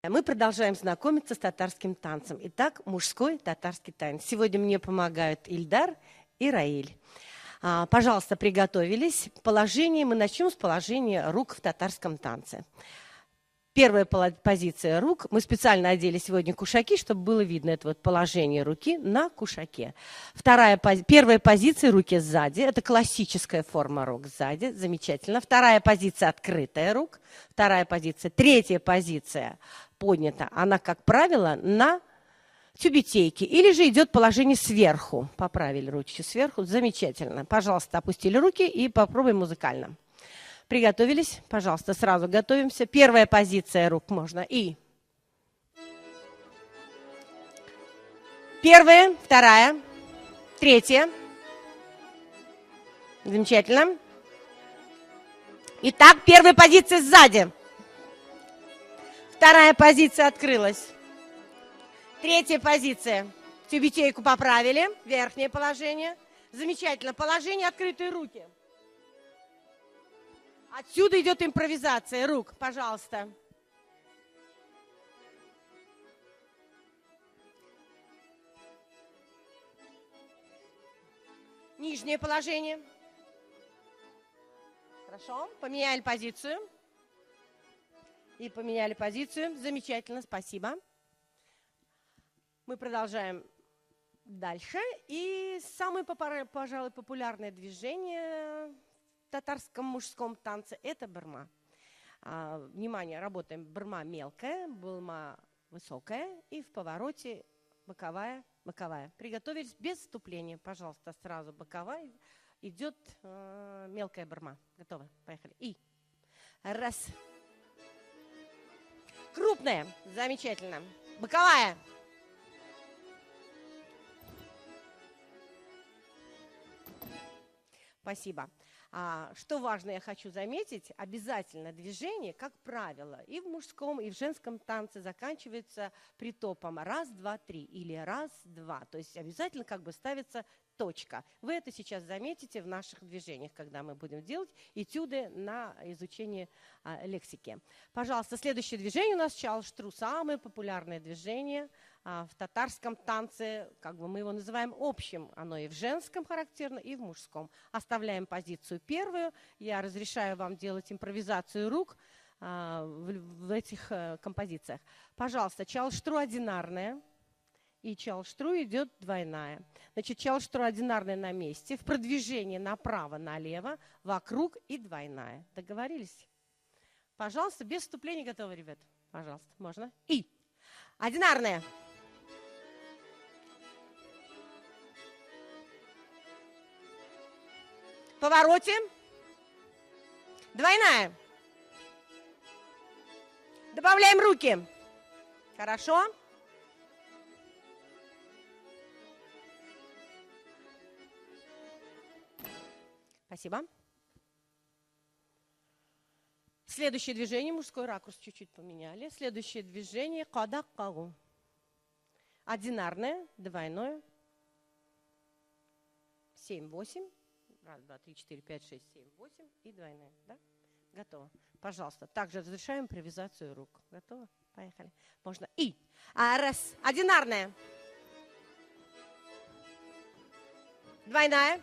Мы продолжаем знакомиться с татарским танцем. Итак, мужской татарский танец. Сегодня мне помогают Ильдар и Раиль. Пожалуйста, приготовились. Мы начнем с положения рук в татарском танце. Первая позиция рук. Мы одели сегодня кушаки, чтобы было видно это вот положение руки на кушаке. Первая позиция руки сзади. Это классическая форма рук сзади. Замечательно. Вторая позиция открытая рук. Вторая позиция. Третья позиция поднята. Она, как правило, на тюбетейке. Или же идет положение сверху. Поправили ручки сверху. Замечательно. Пожалуйста, опустили руки и попробуем музыкально. Приготовились? Пожалуйста, сразу готовимся. Первая позиция рук можно. И первая, вторая, третья. Замечательно. Итак, первая позиция сзади. Вторая позиция открылась. Третья позиция. Тюбетейку поправили. Верхнее положение. Замечательно. Положение открытые руки. Отсюда идет импровизация рук. Пожалуйста. Нижнее положение. Хорошо. Поменяли позицию. И поменяли позицию. Замечательно. Спасибо. Мы продолжаем дальше. И самое, пожалуй, популярное движение в татарском мужском танце – это бырма. Внимание, работаем. Бырма мелкая, бырма высокая. И в повороте боковая, боковая. Приготовились без вступления. Пожалуйста, сразу боковая. Идет мелкая бырма. Готовы? Поехали. И раз. Крупная. Замечательно. Боковая. Спасибо. Что важно, я хочу заметить, обязательно движение, как правило, и в мужском, и в женском танце заканчивается притопом раз, два, три или раз, два. То есть обязательно как бы ставится точка. Вы это сейчас заметите в наших движениях, когда мы будем делать этюды на изучение лексики. Пожалуйста, следующее движение у нас чалштру, самое популярное движение в татарском танце, как бы мы его называем общим. Оно и в женском характерно, и в мужском. Оставляем позицию первую. Я разрешаю вам делать импровизацию рук в этих композициях. Пожалуйста, чалштру одинарная. И чалштру идет двойная. Значит, чалштру одинарная на месте. В продвижении направо-налево, вокруг и двойная. Договорились? Пожалуйста, без вступления готовы, ребят? Пожалуйста, можно. И одинарная. В повороте. Двойная. Добавляем руки. Хорошо. Спасибо. Следующее движение, мужской ракурс чуть-чуть поменяли. Следующее движение кадак-кагу. Одинарное, двойное. 7-8. Раз, два, три, четыре, пять, шесть, семь, 8. И двойная. Да? Готово. Пожалуйста. Также разрешаем импровизацию рук. Готово? Поехали. Можно. И. Раз. Одинарная. Двойная.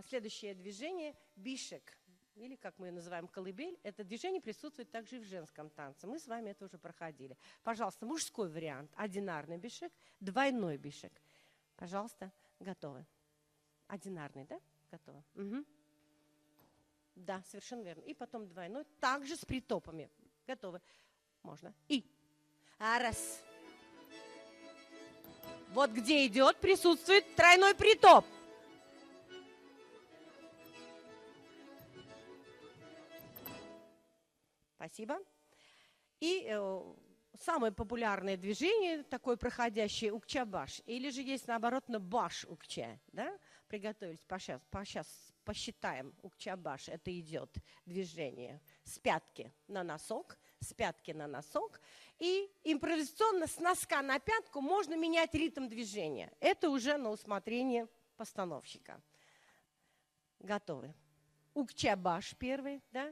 Следующее движение – бишек, или, как мы называем, колыбель. Это движение присутствует также и в женском танце. Мы с вами это уже проходили. Пожалуйста, мужской вариант – одинарный бишек, двойной бишек. Пожалуйста, готовы. Одинарный, да? Готовы. Угу. Да, совершенно верно. И потом двойной, также с притопами. Готовы. Можно. И. Раз. Вот где идет, присутствует тройной притоп. Спасибо. И самое популярное движение, такое проходящее укча-баш. Или же есть, наоборот, на баш-укча. Да? Приготовились. Сейчас посчитаем укча-баш. Это идет движение с пятки на носок, с пятки на носок. И импровизационно с носка на пятку можно менять ритм движения. Это уже на усмотрение постановщика. Готовы. Укчабаш первый, да?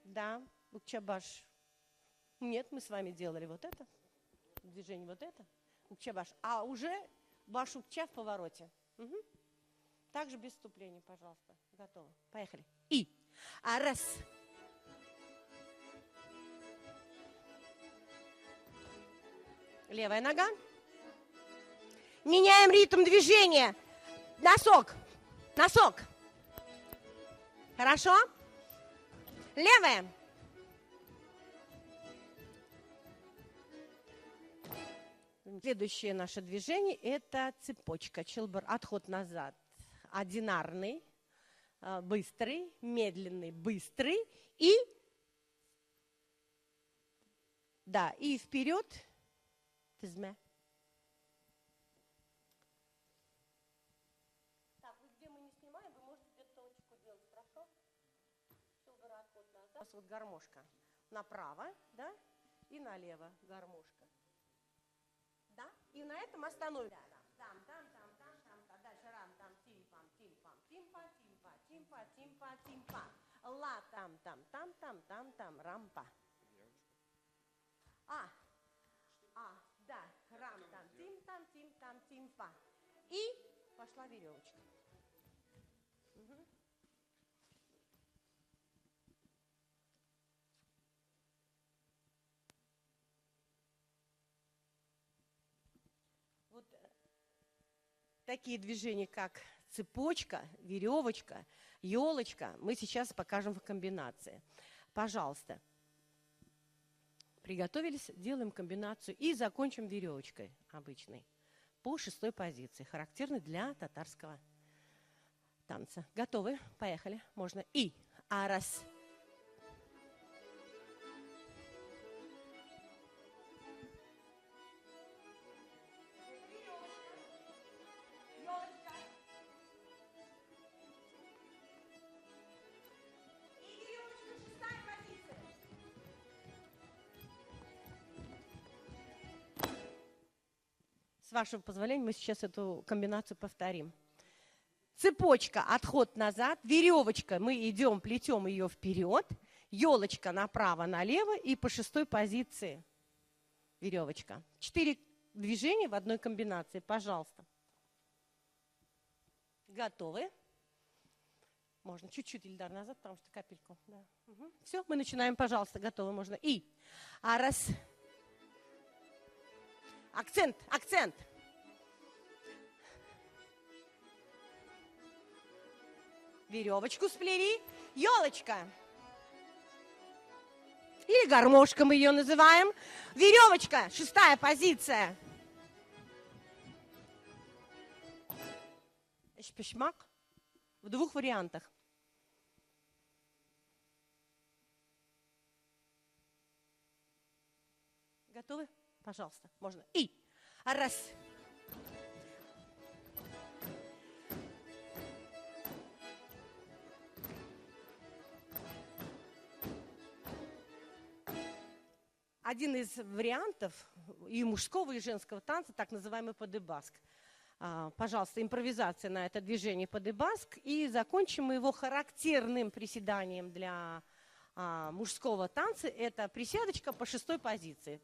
Да, укчабаш. Нет, мы с вами делали вот это. Движение вот это. Укчабаш. А уже баш укча в повороте. Угу. Также без вступления, пожалуйста. Готово. Поехали. И. А раз. Левая нога. Меняем ритм движения. Носок. Носок. Хорошо? Левая. Следующее наше движение – это цепочка. Челбар, отход назад. Одинарный, быстрый, медленный, быстрый. И, да, и вперед. Тизме. Так, вот где мы не снимаем, вы можете где-то точку делать, хорошо? Челбар, отход назад. Вот гармошка. Направо, да, и налево гармошка. Да? И на этом остановимся. Там, дальше рам, там, тимпам, тимпа. Ла, там, рампа. Да, рам, там, тимпа. И пошла веревочка. Угу. Вот такие движения, как цепочка, веревочка, елочка, мы сейчас покажем в комбинации. Пожалуйста, приготовились, делаем комбинацию и закончим веревочкой обычной по 6-й позиции, характерной для татарского танца. Готовы? Поехали. Можно. И. А раз. С вашего позволения мы сейчас эту комбинацию повторим. Цепочка, отход назад, веревочка, мы идем, плетем ее вперед, елочка направо-налево и по 6-й позиции веревочка. 4 движения в одной комбинации, пожалуйста. Готовы? Можно чуть-чуть, Ильдар, назад, потому что капельку. Да. Угу. Все, мы начинаем, пожалуйста, готовы, можно. И. А раз. Акцент, акцент. Веревочку сплели. Елочка. Или гармошка мы ее называем. Веревочка, 6-я позиция. Шпишмак в 2 вариантах. Готовы? Пожалуйста, можно. И. Раз. Один из вариантов и мужского, и женского танца, так называемый падебаск. Пожалуйста, импровизация на это движение падебаск. И закончим мы его характерным приседанием для мужского танца. Это присядочка по 6-й позиции.